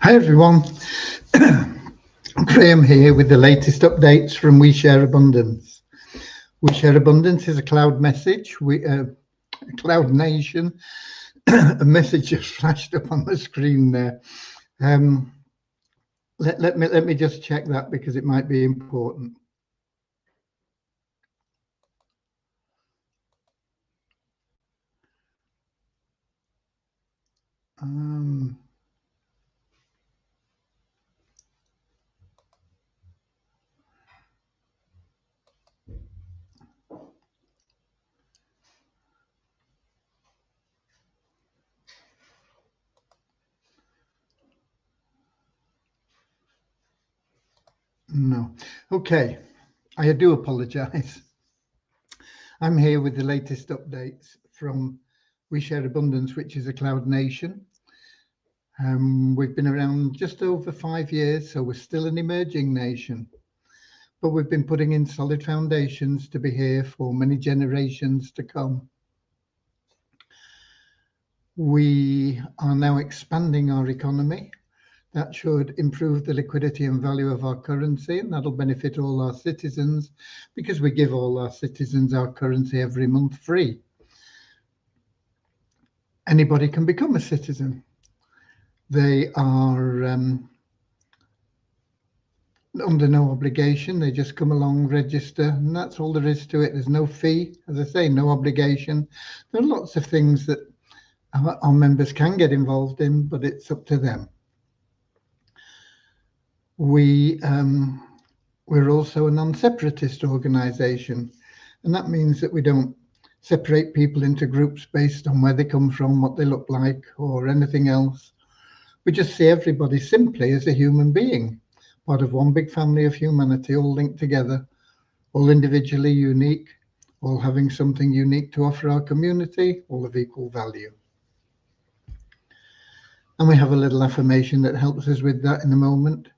Hi everyone, Graham here with the latest updates from We Share Abundance. We Share Abundance is a cloud message, Cloud Nation. A message just flashed up on the screen there. Let me just check that because it might be important. No. Okay, I do apologize. I'm here with the latest updates from We Share Abundance, which is a cloud nation. We've been around just over 5 years, so we're still an emerging nation. But we've been putting in solid foundations to be here for many generations to come. We are now expanding our economy. That should improve the liquidity and value of our currency, and that'll benefit all our citizens because we give all our citizens our currency every month free. Anybody can become a citizen. They are under no obligation. They just come along, register, and that's all there is to it. There's no fee, as I say, no obligation. There are lots of things that our members can get involved in, but it's up to them. We're also a non-separatist organisation, and that means that we don't separate people into groups based on where they come from, what they look like, or anything else. We just see everybody simply as a human being, part of one big family of humanity, all linked together, all individually unique, all having something unique to offer our community, all of equal value. And we have a little affirmation that helps us with that in a moment,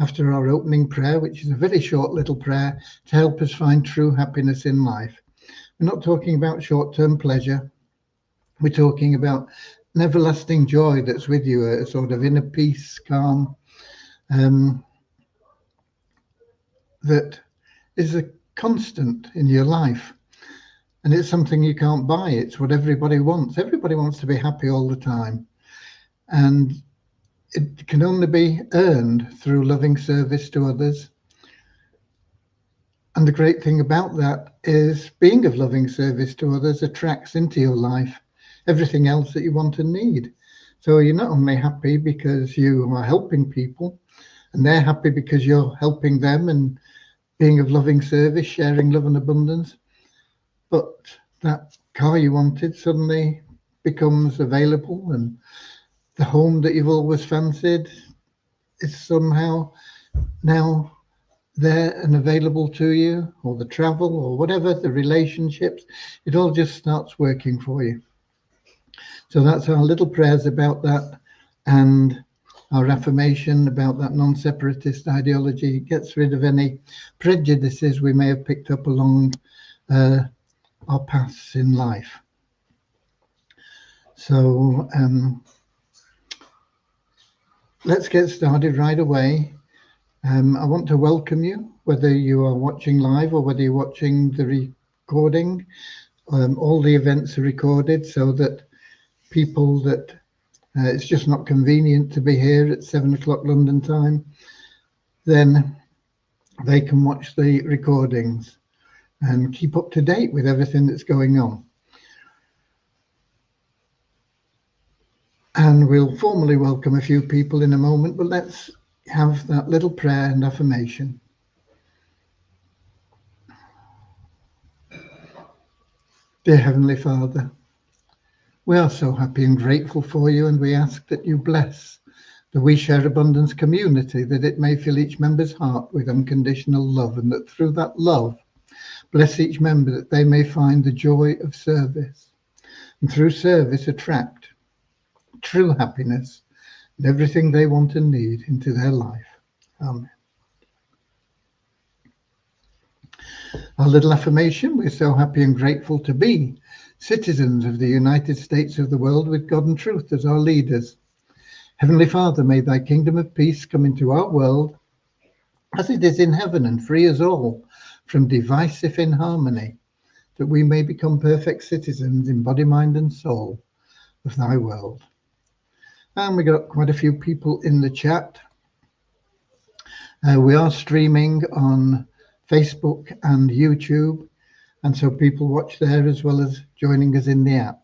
after our opening prayer, which is a very short little prayer to help us find true happiness in life. We're not talking about short-term pleasure. We're talking about an everlasting joy that's with you, a sort of inner peace, calm, that is a constant in your life. And it's something you can't buy. It's what everybody wants. Everybody wants to be happy all the time. And it can only be earned through loving service to others. And the great thing about that is being of loving service to others attracts into your life everything else that you want and need. So you're not only happy because you are helping people, and they're happy because you're helping them and being of loving service, sharing love and abundance, but that car you wanted suddenly becomes available, and the home that you've always fancied is somehow now there and available to you, or the travel, or whatever, the relationships, it all just starts working for you. So that's our little prayers about that, and our affirmation about that non-separatist ideology. It gets rid of any prejudices we may have picked up along our paths in life. So let's get started right away. I want to welcome you, whether you are watching live or whether you're watching the recording. All the events are recorded so that people that it's just not convenient to be here at 7 o'clock London time, then they can watch the recordings and keep up to date with everything that's going on. And we'll formally welcome a few people in a moment, but let's have that little prayer and affirmation. Dear Heavenly Father, we are so happy and grateful for you, and we ask that you bless the We Share Abundance community, that it may fill each member's heart with unconditional love, and that through that love, bless each member that they may find the joy of service, and through service attract true happiness and everything they want and need into their life. Amen. Our little affirmation: we're so happy and grateful to be citizens of the United States of the world with God and truth as our leaders. Heavenly Father, may thy kingdom of peace come into our world as it is in heaven, and free us all from divisive inharmony, that we may become perfect citizens in body, mind, and soul of thy world. And we got quite a few people in the chat. We are streaming on Facebook and YouTube, and so people watch there as well as joining us in the app.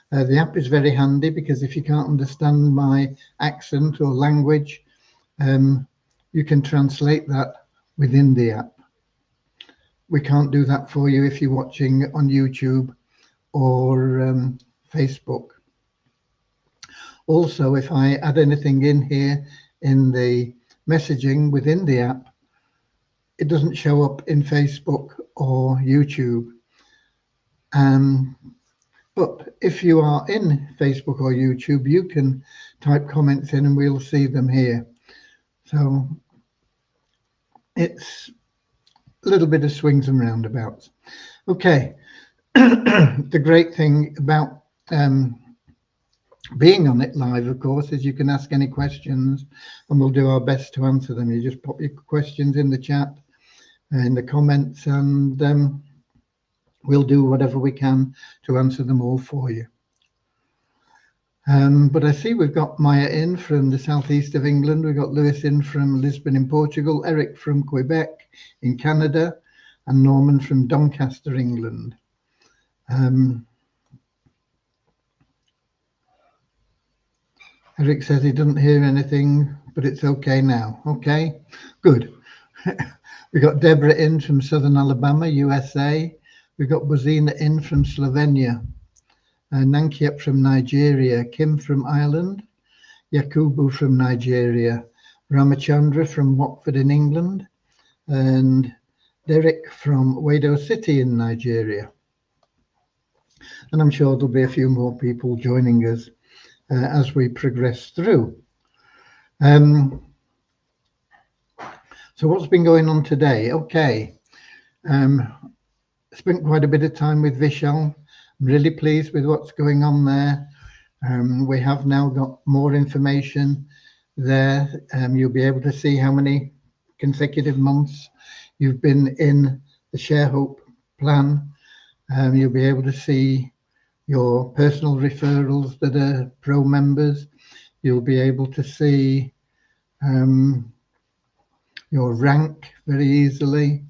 The app is very handy because if you can't understand my accent or language, you can translate that within the app. We can't do that for you if you're watching on YouTube or Facebook. Also, if I add anything in here in the messaging within the app, it doesn't show up in Facebook or YouTube. But if you are in Facebook or YouTube, you can type comments in and we'll see them here. So it's a little bit of swings and roundabouts. Okay, the great thing about being on it live, of course, is you can ask any questions and we'll do our best to answer them. You just pop your questions in the chat, in the comments, and we'll do whatever we can to answer them all for you. But I see we've got Maya in from the southeast of England. We've got Lewis in from Lisbon in Portugal, Eric from Quebec in Canada, and Norman from Doncaster, England. Eric says he doesn't hear anything, but it's okay now. Okay, good. We've got Deborah in from Southern Alabama, USA. We've got Bozina in from Slovenia. Nankiep from Nigeria. Kim from Ireland. Yakubu from Nigeria. Ramachandra from Watford in England. And Derek from Wado City in Nigeria. And I'm sure there'll be a few more people joining us as we progress through. So what's been going on today? Okay, spent quite a bit of time with Vishal. I'm really pleased with what's going on there. We have now got more information there. You'll be able to see how many consecutive months you've been in the Share Hope plan. You'll be able to see your personal referrals that are pro members. You'll be able to see your rank very easily.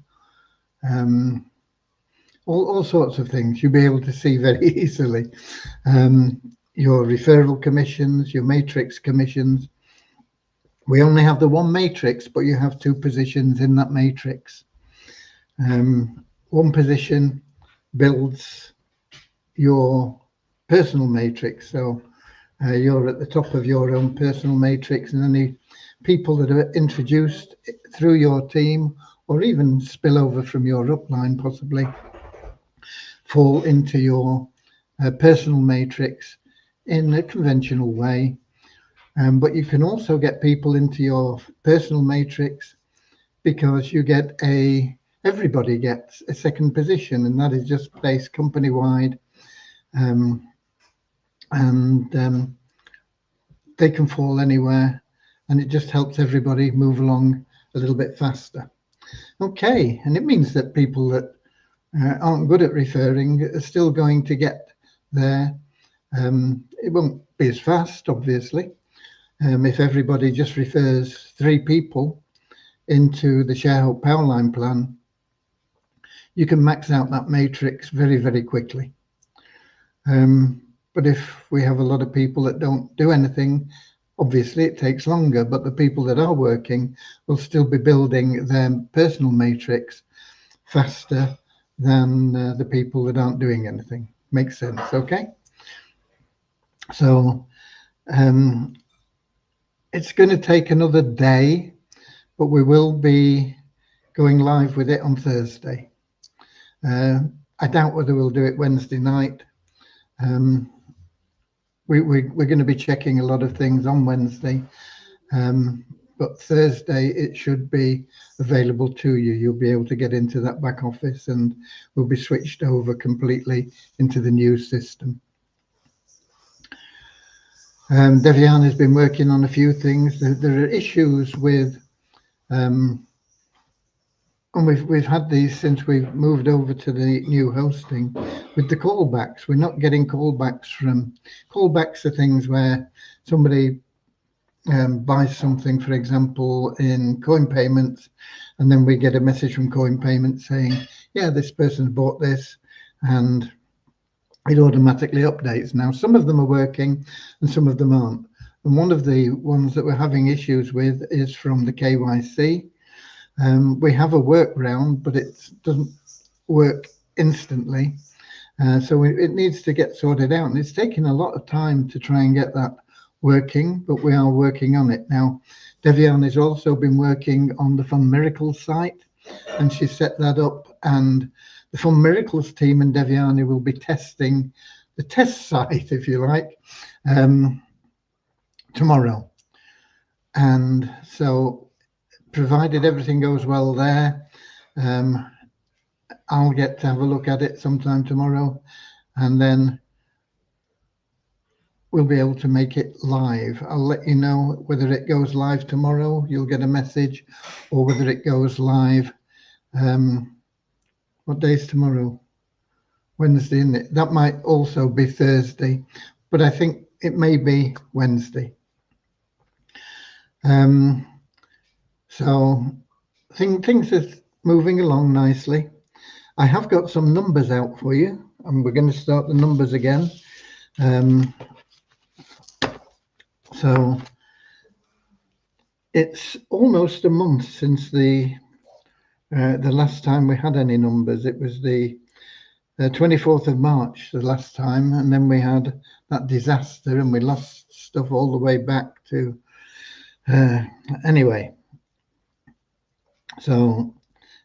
All sorts of things you'll be able to see very easily. Your referral commissions, your matrix commissions. We only have the one matrix, but you have two positions in that matrix. One position builds your personal matrix, so you're at the top of your own personal matrix, and any people that are introduced through your team or even spill over from your upline possibly fall into your personal matrix in a conventional way. But you can also get people into your personal matrix because you get everybody gets a second position, and that is just placed company wide. They can fall anywhere, and it just helps everybody move along a little bit faster. Okay, and it means that people that aren't good at referring are still going to get there. It won't be as fast, obviously. If everybody just refers 3 people into the Share Hope Powerline plan, you can max out that matrix very, very quickly. But if we have a lot of people that don't do anything, obviously it takes longer, but the people that are working will still be building their personal matrix faster than the people that aren't doing anything. Makes sense, okay? So it's going to take another day, but we will be going live with it on Thursday. I doubt whether we'll do it Wednesday night. We're going to be checking a lot of things on Wednesday, but Thursday it should be available to you. You'll be able to get into that back office and we'll be switched over completely into the new system. Deviana has been working on a few things. There are issues with, and we've had these since we've moved over to the new hosting with the callbacks. We're not getting callbacks from callbacks are things where somebody buys something, for example, in Coin Payments, and then we get a message from Coin Payments saying, yeah, this person's bought this, and it automatically updates. Now, some of them are working and some of them aren't. And one of the ones that we're having issues with is from the KYC. We have a workaround, but it doesn't work instantly. So it needs to get sorted out. And it's taking a lot of time to try and get that working, but we are working on it. Now, Deviana has also been working on the Fund Miracles site, and she set that up. And the Fund Miracles team and Deviana will be testing the test site, if you like, tomorrow. And so, provided everything goes well there, I'll get to have a look at it sometime tomorrow, and then we'll be able to make it live. I'll let you know whether it goes live tomorrow. You'll get a message, or whether it goes live. What day is tomorrow? Wednesday, isn't it? That might also be Thursday, but I think it may be Wednesday. So things are moving along nicely. I have got some numbers out for you, and we're going to start the numbers again. So it's almost a month since the last time we had any numbers. It was the 24th of March, the last time, and then we had that disaster and we lost stuff all the way back to anyway. So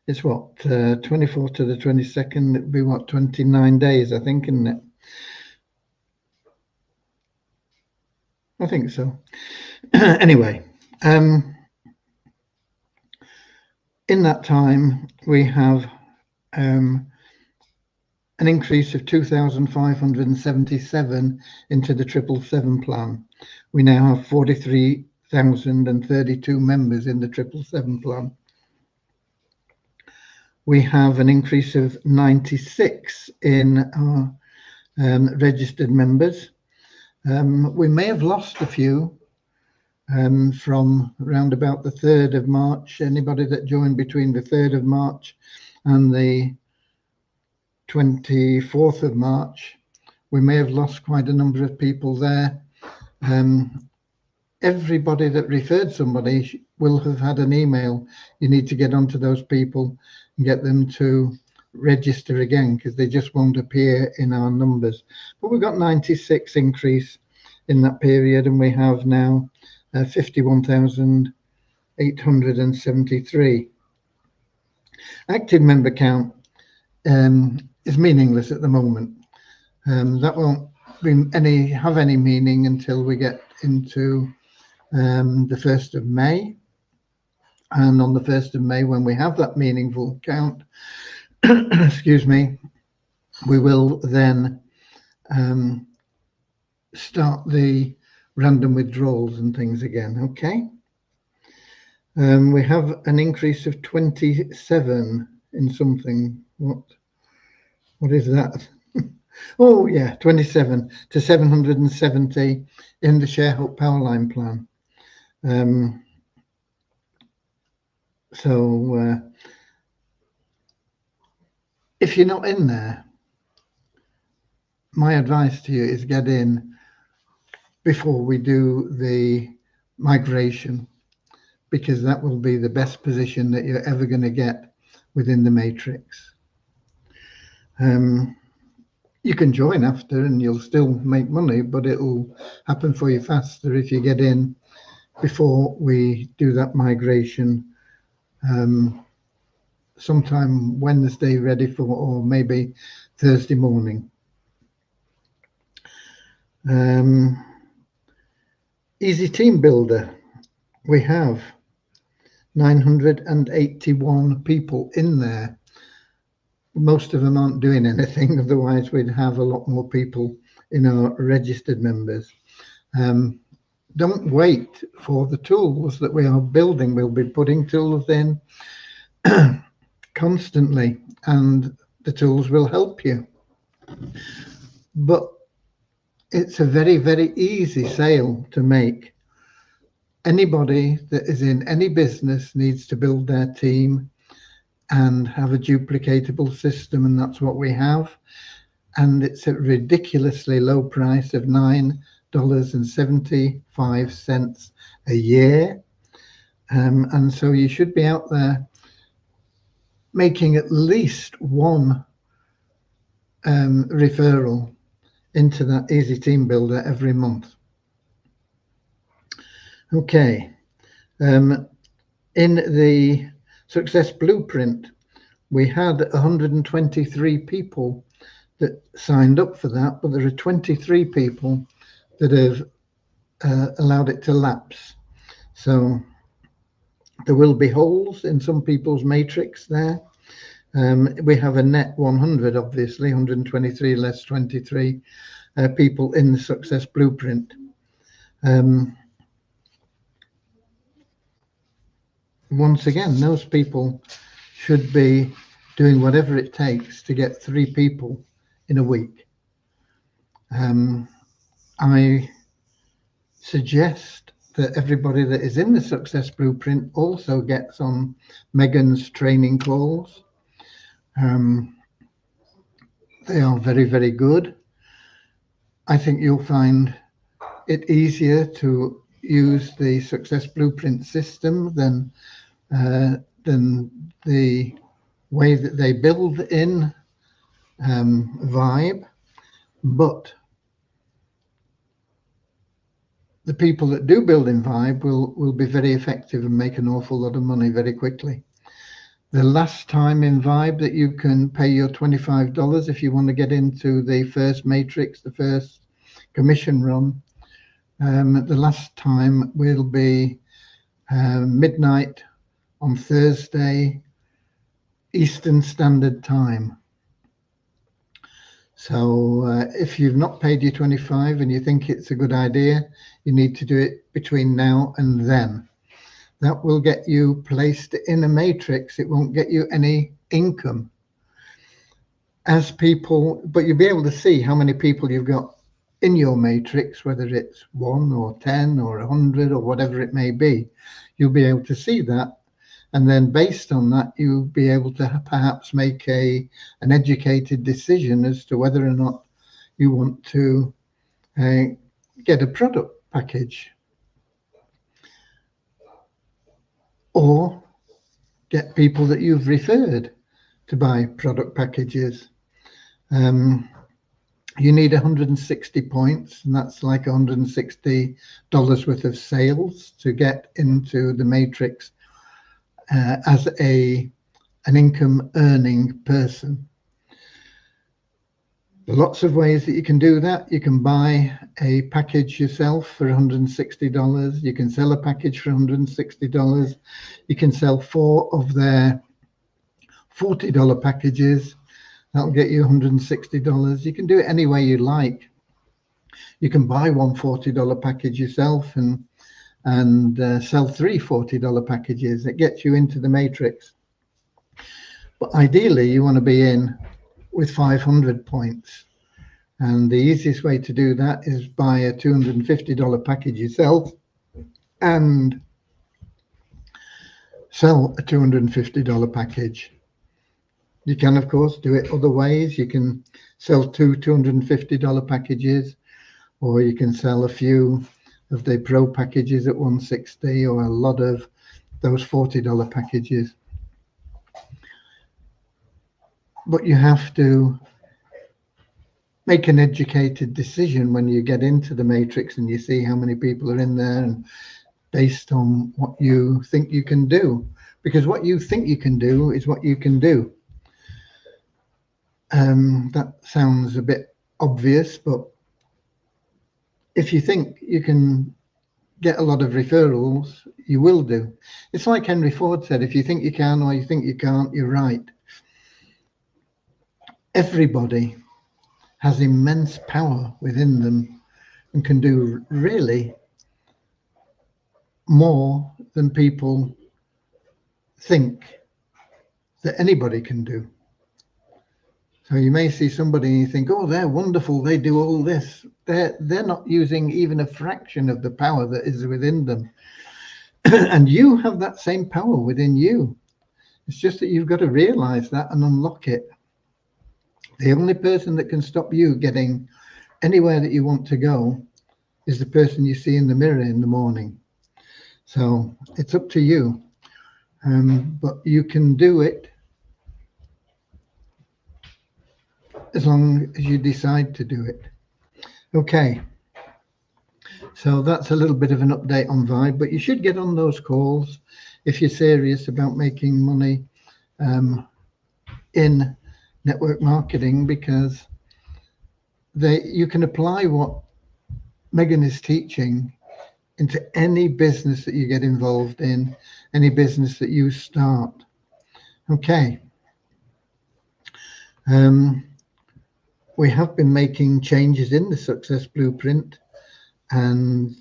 it's what, 24th to the 22nd, it'd be what, 29 days, I think, isn't it? I think so. Anyway, in that time, we have an increase of 2,577 into the 777 plan. We now have 43,032 members in the 777 plan. We have an increase of 96 in our registered members. We may have lost a few from around about the 3rd of March. Anybody that joined between the 3rd of March and the 24th of March, we may have lost quite a number of people there. Everybody that referred somebody will have had an email. You need to get onto those people and get them to register again, because they just won't appear in our numbers. But we've got 96 increase in that period, and we have now 51,873. Active member count is meaningless at the moment. That won't have any meaning until we get into the 1st of May. And on the 1st of May, when we have that meaningful count, excuse me, we will then start the random withdrawals and things again. Okay. We have an increase of 27 in something. What is that? Oh yeah, 27 to 770 in the ShareHope Powerline plan. So if you're not in there, my advice to you is get in before we do the migration, because that will be the best position that you're ever going to get within the matrix. You can join after and you'll still make money, but it'll happen for you faster if you get in before we do that migration. Sometime Wednesday ready for, or maybe Thursday morning. Easy Team Builder. We have 981 people in there. Most of them aren't doing anything, otherwise we'd have a lot more people in our registered members. Don't wait for the tools that we are building. We'll be putting tools in constantly, and the tools will help you. But it's a very, very easy sale to make. Anybody that is in any business needs to build their team and have a duplicatable system, and that's what we have. And it's a ridiculously low price of $9.75 a year. And so you should be out there making at least one referral into that Easy Team Builder every month. Okay. In the Success Blueprint, we had 123 people that signed up for that, but there are 23 people that have allowed it to lapse. So there will be holes in some people's matrix there. We have a net 100, obviously, 123 less 23 people in the Success Blueprint. Once again, those people should be doing whatever it takes to get 3 people in a week. I suggest that everybody that is in the Success Blueprint also gets on Megan's training calls. They are very, very good. I think you'll find it easier to use the Success Blueprint system than the way that they build in Vibe, but the people that do build in Vibe will be very effective and make an awful lot of money very quickly. The last time in Vibe that you can pay your $25 if you want to get into the first matrix, the first commission run, the last time will be midnight on Thursday, Eastern Standard Time. So if you've not paid your 25 and you think it's a good idea, you need to do it between now and then. That will get you placed in a matrix. It won't get you any income. As people, but you'll be able to see how many people you've got in your matrix, whether it's 1 or 10 or 100 or whatever it may be. You'll be able to see that. And then based on that, you'll be able to perhaps make an educated decision as to whether or not you want to get a product package or get people that you've referred to buy product packages. You need 160 points, and that's like $160 worth of sales to get into the matrix as an income earning person. Lots of ways that you can do that. You can buy a package yourself for $160. You can sell a package for $160. You can sell 4 of their $40 packages. That'll get you $160. You can do it any way you like. You can buy one $40 package yourself and sell 3 $40 packages. It gets you into the matrix. But ideally, you want to be in with 500 points. And the easiest way to do that is buy a $250 package yourself and sell a $250 package. You can, of course, do it other ways. You can sell 2 $250 packages, or you can sell a few of the pro packages at $160 or a lot of those $40 packages. But you have to make an educated decision when you get into the matrix and you see how many people are in there, and based on what you think you can do, because what you think you can do is what you can do. That sounds a bit obvious, but if you think you can get a lot of referrals, you will do. It's like Henry Ford said, if you think you can or you think you can't, you're right. Everybody has immense power within them and can do really more than people think that anybody can do. So you may see somebody and you think, oh, they're wonderful, they do all this. They're not using even a fraction of the power that is within them. And you have that same power within you. It's just that you've got to realize that and unlock it. The only person that can stop you getting anywhere that you want to go is the person you see in the mirror in the morning. So it's up to you. But you can do it as long as you decide to do it. Okay. So that's a little bit of an update on Vibe, but you should get on those calls if you're serious about making money in network marketing, because you can apply what Megan is teaching into any business that you get involved in, any business that you start. Okay. We have been making changes in the Success Blueprint, and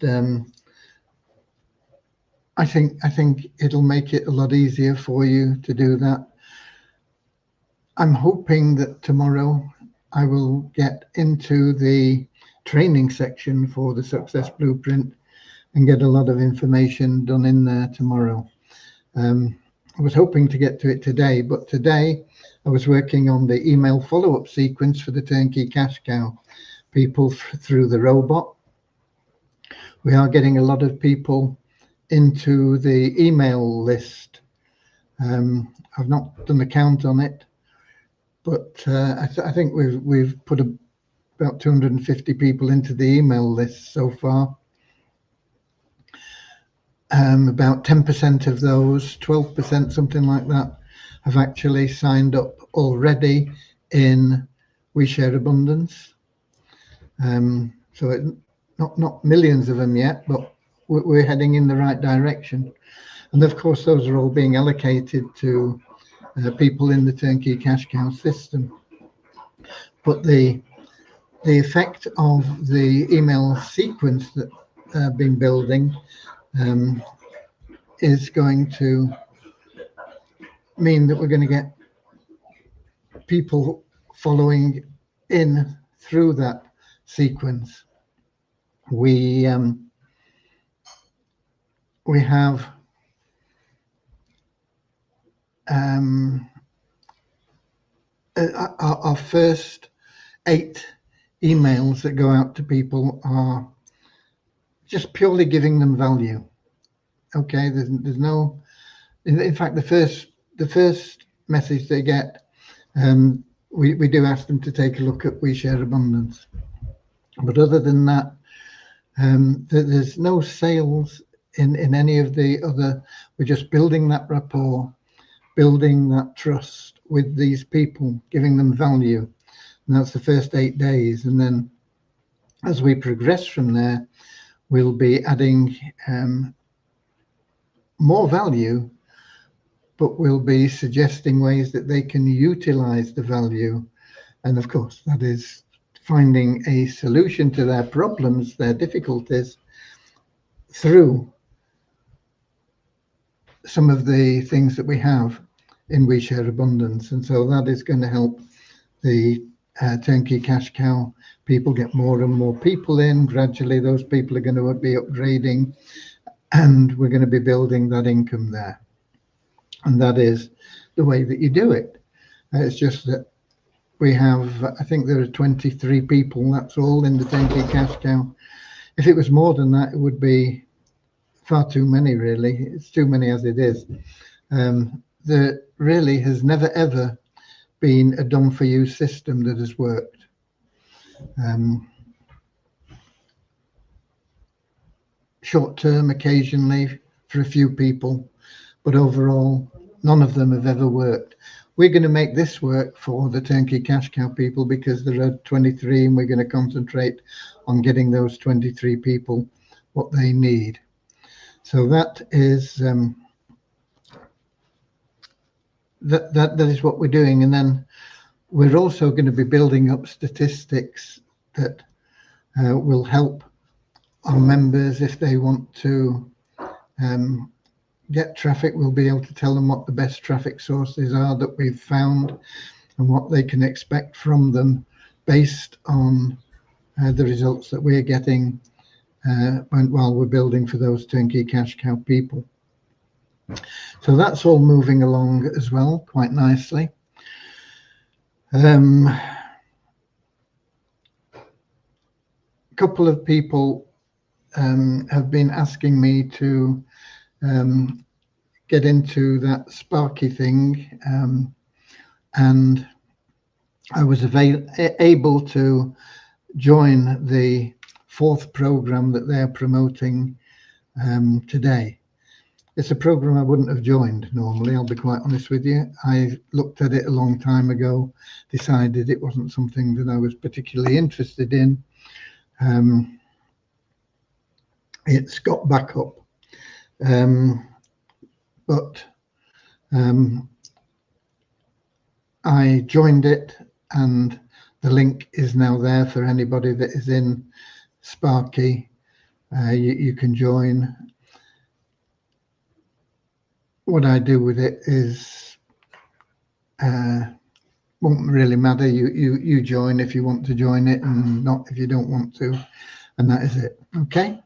I think it'll make it a lot easier for you to do that. I'm hoping that tomorrow I will get into the training section for the Success Blueprint and get a lot of information done in there tomorrow. I was hoping to get to it today, but today I was working on the email follow-up sequence for the Turnkey Cash Cow people through the robot. We are getting a lot of people into the email list. I've not done a count on it, but I think we've put about 250 people into the email list so far. About 10% of those, 12%, something like that, have actually signed up already in We Share Abundance. So not millions of them yet, but we're heading in the right direction. And of course, those are all being allocated to people in the Turnkey Cash Cow system. But the effect of the email sequence that I've been building is going to mean that we're going to get people following in through that sequence. We have our first 8 emails that go out to people are just purely giving them value. Okay, there's no, in fact, the first message they get, we do ask them to take a look at We Share Abundance. But other than that, there's no sales in any of the other. We're just building that rapport, building that trust with these people, giving them value. And that's the first 8 days. And then as we progress from there, we'll be adding more value, but we'll be suggesting ways that they can utilize the value. And of course, that is finding a solution to their problems, their difficulties, through some of the things that we have in We Share Abundance. And so that is going to help the Turnkey Cash Cow people get more and more people in. Gradually, those people are going to be upgrading, and we're going to be building that income there. And that is the way that you do it. It's just that we have, I think there are 23 people, that's all in the Turnkey Cash Cow. If it was more than that, it would be far too many, really. It's too many as it is. There really has never, ever been a done-for-you system that has worked. Short-term, occasionally, for a few people, but overall, none of them have ever worked. We're going to make this work for the Turnkey Cash Cow people because there are 23, and we're going to concentrate on getting those 23 people what they need. So that is that is what we're doing. And then we're also going to be building up statistics that will help our members, if they want to get traffic, we'll be able to tell them what the best traffic sources are that we've found and what they can expect from them based on the results that we're getting while we're building for those turnkey cash cow people. So that's all moving along as well quite nicely. A couple of people have been asking me to get into that Sparky thing, and I was able to join the 4th program that they're promoting today. It's a program I wouldn't have joined normally, I'll be quite honest with you. I looked at it a long time ago, decided it wasn't something that I was particularly interested in. It's got back up. But I joined it, and the link is now there for anybody that is in Sparky. You can join. What I do with it is won't really matter. You join if you want to join it, and not if you don't want to, and that is it. Okay.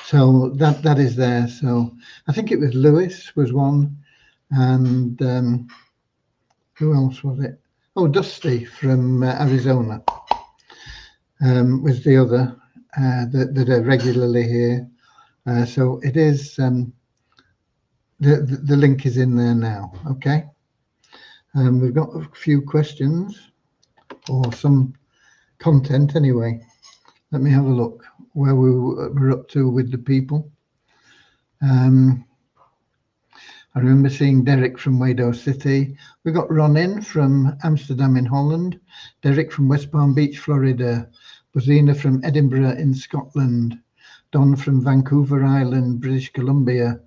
So that is there. So I think it was Lewis was one, and who else was it? Oh, Dusty from Arizona was the other that are regularly here. So it is, the link is in there now. Okay. We've got a few questions, or some content anyway. Let me have a look where we're up to with the people. I remember seeing Derek from Wado City. We got Ron in from Amsterdam in Holland, Derek from West Palm Beach, Florida, Buzina from Edinburgh in Scotland, Don from Vancouver Island, British Columbia,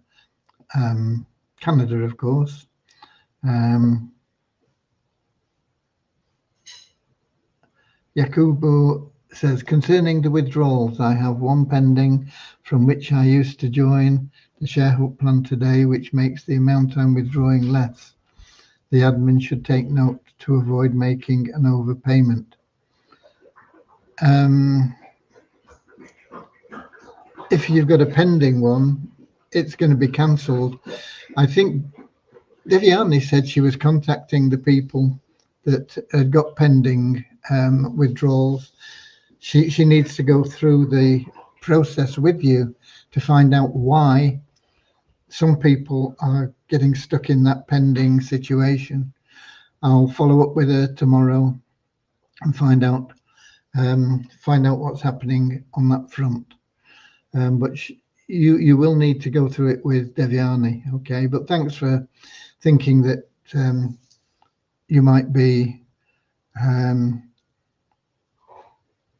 Canada, of course. Yakubu says, concerning the withdrawals, I have one pending from which I used to join the Sharehook plan today, which makes the amount I'm withdrawing less. The admin should take note to avoid making an overpayment. If you've got a pending one, it's going to be cancelled. I think Deviani said she was contacting the people that had got pending withdrawals. She needs to go through the process with you to find out why some people are getting stuck in that pending situation. I'll follow up with her tomorrow and find out what's happening on that front. But you will need to go through it with Deviani, okay? But thanks for thinking that you might be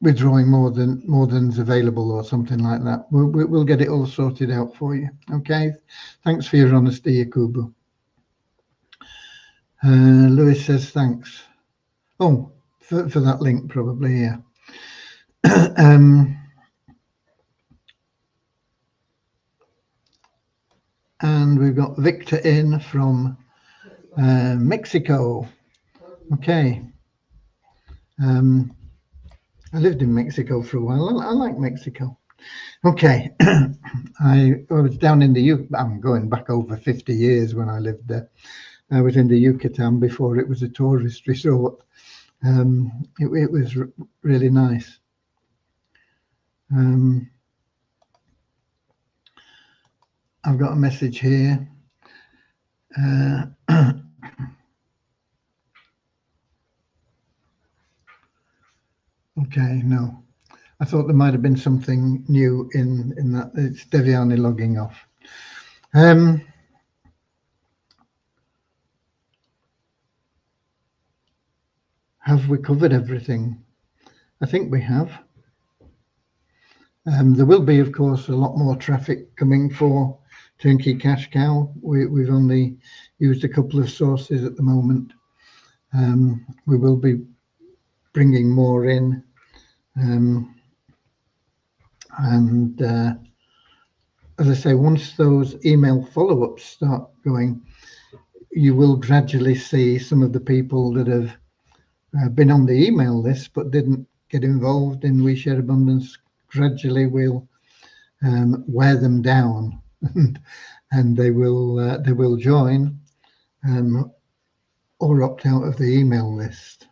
withdrawing more than's available or something like that. We'll get it all sorted out for you. Okay. Thanks for your honesty, Yakubu. Lewis says thanks. Oh, for that link, probably, yeah. And we've got Victor in from Mexico. Okay. I lived in Mexico for a while. I like Mexico. Okay. I was down in the I'm going back over 50 years when I lived there. I was in the Yucatan before it was a tourist resort. It was really nice. I've got a message here. Okay, no. I thought there might have been something new in that. It's Deviani logging off. Have we covered everything? I think we have. There will be, of course, a lot more traffic coming for Turnkey Cash Cow. We've only used a couple of sources at the moment. We will be bringing more in And as I say, once those email follow-ups start going, you will gradually see some of the people that have been on the email list but didn't get involved in We Share Abundance. Gradually will wear them down, and they will join or opt out of the email list.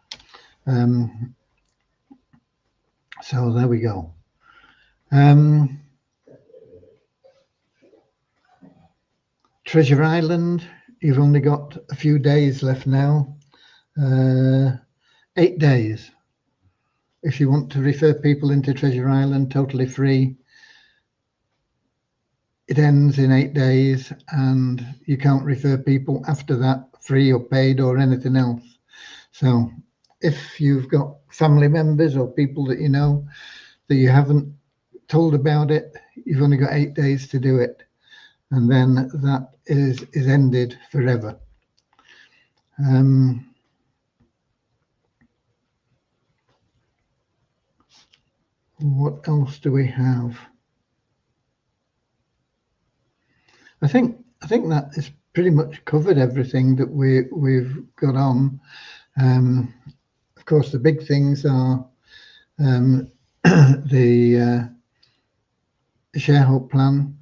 So there we go. Treasure Island, you've only got a few days left now. 8 days. If you want to refer people into Treasure Island, totally free. It ends in 8 days, and you can't refer people after that, free or paid or anything else. So if you've got family members or people that you know that you haven't told about it, you've only got 8 days to do it, and then that is ended forever. What else do we have? I think that is pretty much covered everything that we've got on. Of course, the big things are the shareholder plan.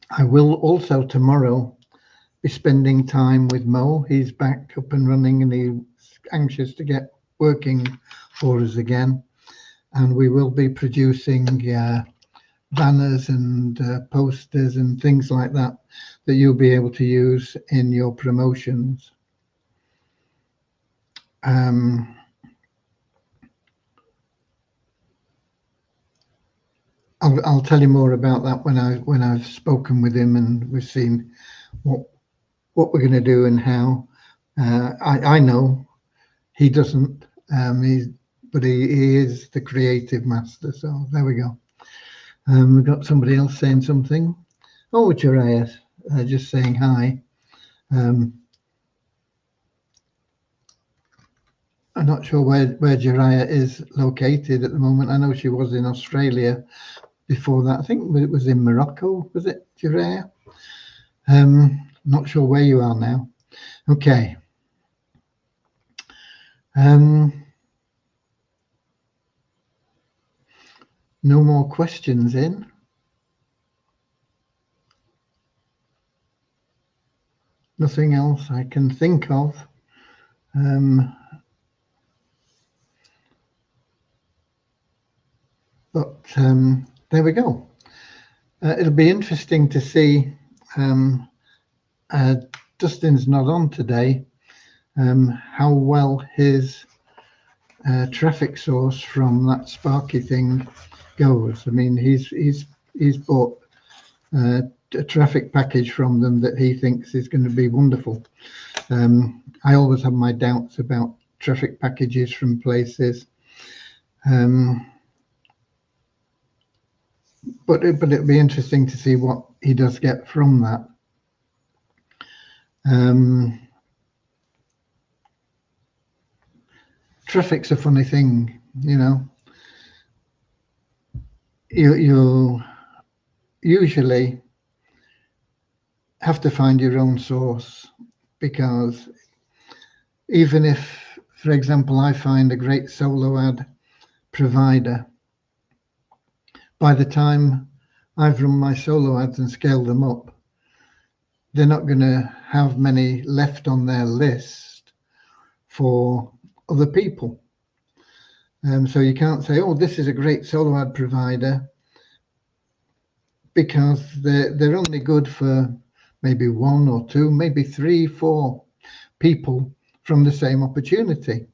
I will also tomorrow be spending time with Mo. He's back up and running, and he's anxious to get working for us again. And we will be producing banners and posters and things like that you'll be able to use in your promotions. I'll tell you more about that when I've spoken with him and we've seen what we're going to do and how. I know he doesn't, but he is the creative master. So there we go. We've got somebody else saying something. Oh, Jariah, just saying hi. I'm not sure where Jariah is located at the moment. I know she was in Australia before that. I think it was in Morocco, was it, Jariah? Not sure where you are now. Okay. No more questions in. Nothing else I can think of. But there we go. It'll be interesting to see. Dustin's not on today. How well his traffic source from that Sparky thing goes. I mean, he's bought a traffic package from them that he thinks is going to be wonderful. I always have my doubts about traffic packages from places. But it'll be interesting to see what he does get from that. Traffic's a funny thing, you know. You usually have to find your own source, because even if, for example, I find a great solo ad provider, by the time I've run my solo ads and scaled them up, they're not going to have many left on their list for other people. So you can't say, oh, this is a great solo ad provider, because they're only good for maybe 1 or 2, maybe 3, 4 people from the same opportunity.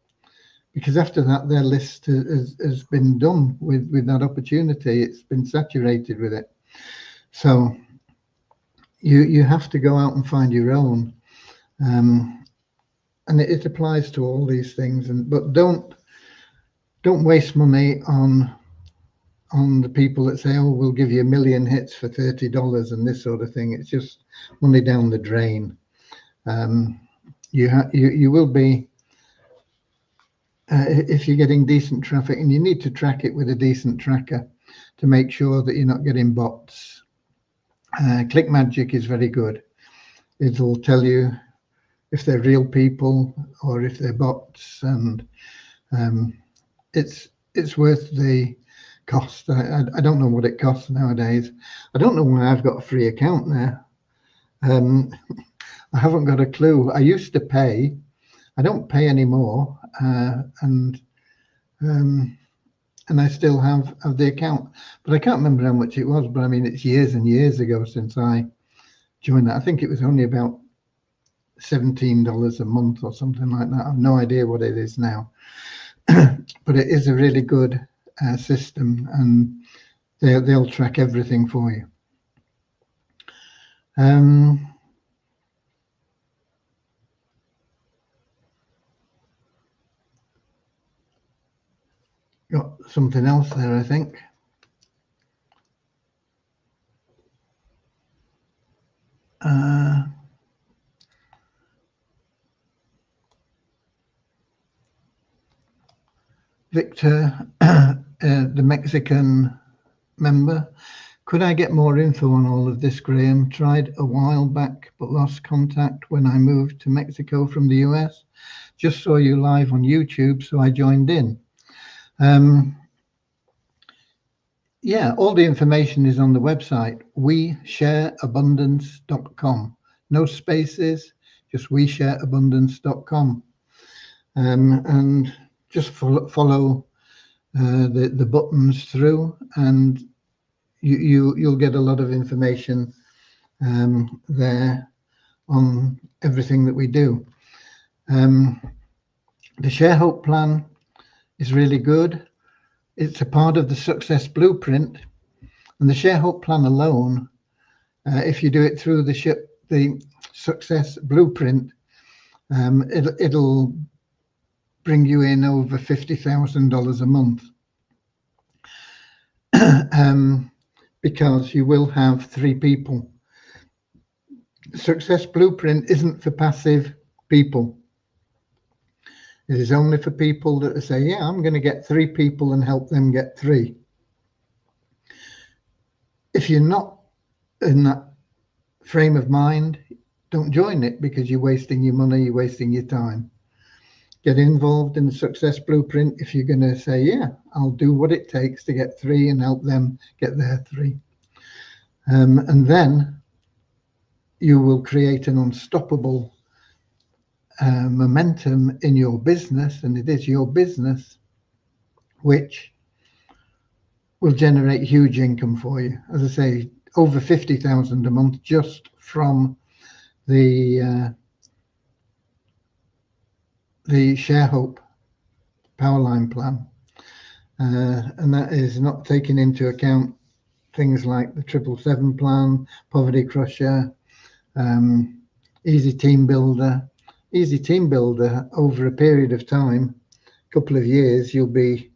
Because after that, their list has been done with that opportunity. It's been saturated with it. So you have to go out and find your own. And it applies to all these things. But don't waste money on the people that say, oh, we'll give you 1 million hits for $30 and this sort of thing. It's just money down the drain. You will be if you're getting decent traffic, and you need to track it with a decent tracker to make sure that you're not getting bots. ClickMagick is very good. It'll tell you if they're real people or if they're bots, and it's worth the cost. I don't know what it costs nowadays. I don't know why I've got a free account there. I haven't got a clue. I used to pay. I don't pay anymore, and I still have the account, but I can't remember how much it was. But I mean, it's years and years ago since I joined that. I think it was only about $17 a month or something like that. I've no idea what it is now, but it is a really good system, and they'll track everything for you. Got something else there, I think. Victor, the Mexican member, could I get more info on all of this, Graham? Tried a while back, but lost contact when I moved to Mexico from the US. Just saw you live on YouTube, so I joined in. Yeah, all the information is on the website, WeShareAbundance.com. No spaces, just WeShareAbundance.com. And just follow the buttons through, and you'll get a lot of information there on everything that we do. The Share Hope plan is really good. It's a part of the Success Blueprint, and the Share Hope plan alone, if you do it through the Success Blueprint, it'll bring you in over $50,000 a month, because you will have 3 people. Success Blueprint isn't for passive people. It is only for people that say, yeah, I'm going to get 3 people and help them get 3. If you're not in that frame of mind, don't join it, because you're wasting your money, you're wasting your time. Get involved in the Success Blueprint if you're going to say, yeah, I'll do what it takes to get 3 and help them get their 3. And then you will create an unstoppable momentum in your business, and it is your business, which will generate huge income for you. As I say, over 50,000 a month just from the Share Hope Powerline plan, and that is not taking into account things like the 777 plan, Poverty Crusher, Easy Team Builder. Easy Team Builder, over a period of time, a couple of years, you'll be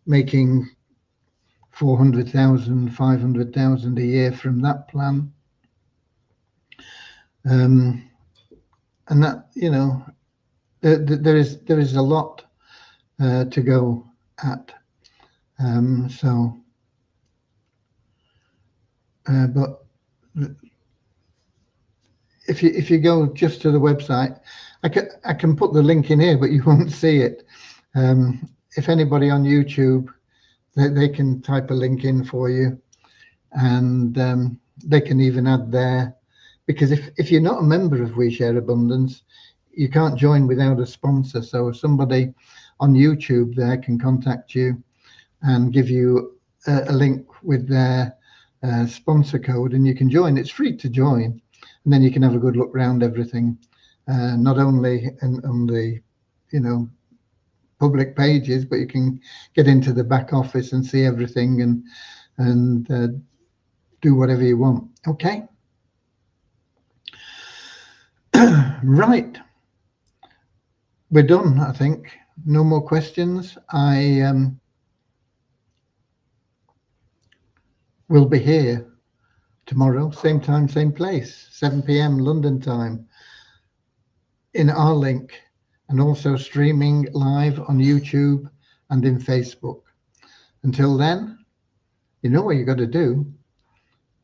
making 400,000, 500,000 a year from that plan. And that, you know, there is a lot to go at. But if you go just to the website, I can put the link in here, but you won't see it. If anybody on YouTube, they can type a link in for you, and they can even add there, because if you're not a member of We Share Abundance, you can't join without a sponsor. So if somebody on YouTube there can contact you and give you a link with their sponsor code, and you can join. It's free to join, and then you can have a good look around everything, not only on the, you know, public pages, but you can get into the back office and see everything, and do whatever you want. Okay. Right, we're done, I think. No more questions. I will be here tomorrow, same time, same place, 7 p.m. London time, in our link, and also streaming live on YouTube and in Facebook. Until then, you know what you got to do.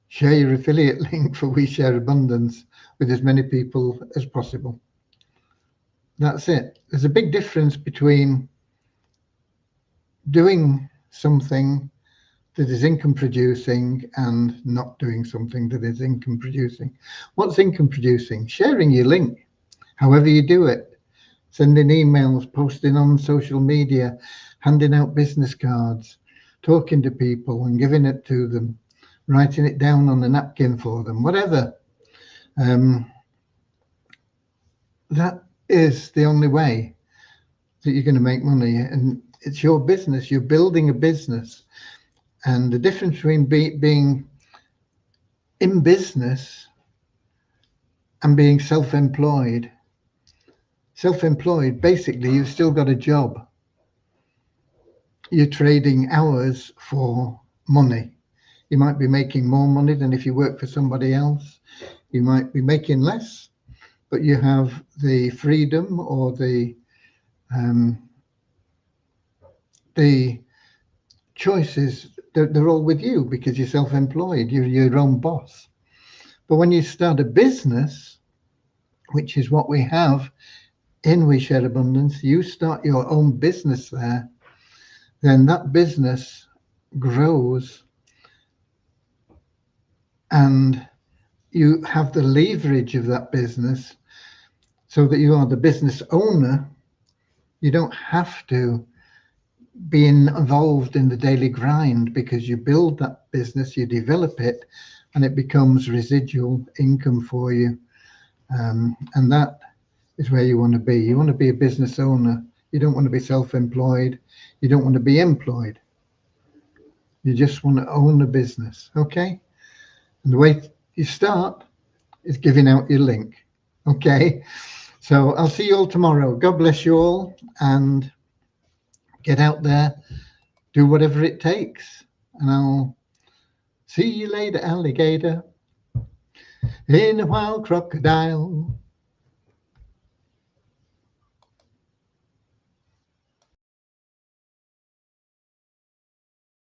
Share your affiliate link for We Share Abundance with as many people as possible. That's it. There's a big difference between doing something that is income producing and not doing something that is income producing. What's income producing? Sharing your link, however you do it, sending emails, posting on social media, handing out business cards, talking to people and giving it to them, writing it down on a napkin for them, whatever. That is the only way that you're going to make money. And it's your business. You're building a business. And the difference between being in business and being self-employed, basically, you've still got a job. You're trading hours for money. You might be making more money than if you work for somebody else. You might be making less, but you have the freedom or the choices. They're all with you because you're self-employed. You're your own boss. But when you start a business, which is what we have in We Share Abundance, you start your own business there, then that business grows and you have the leverage of that business so that you are the business owner. You don't have to be involved in the daily grind because you build that business, you develop it, and it becomes residual income for you. And that is where you want to be. You want to be a business owner. You don't want to be self-employed. You don't want to be employed. You just want to own a business, okay? And the way you start is giving out your link, okay? So I'll see you all tomorrow. God bless you all, and get out there, do whatever it takes, and I'll see you later, alligator, in a wild crocodile.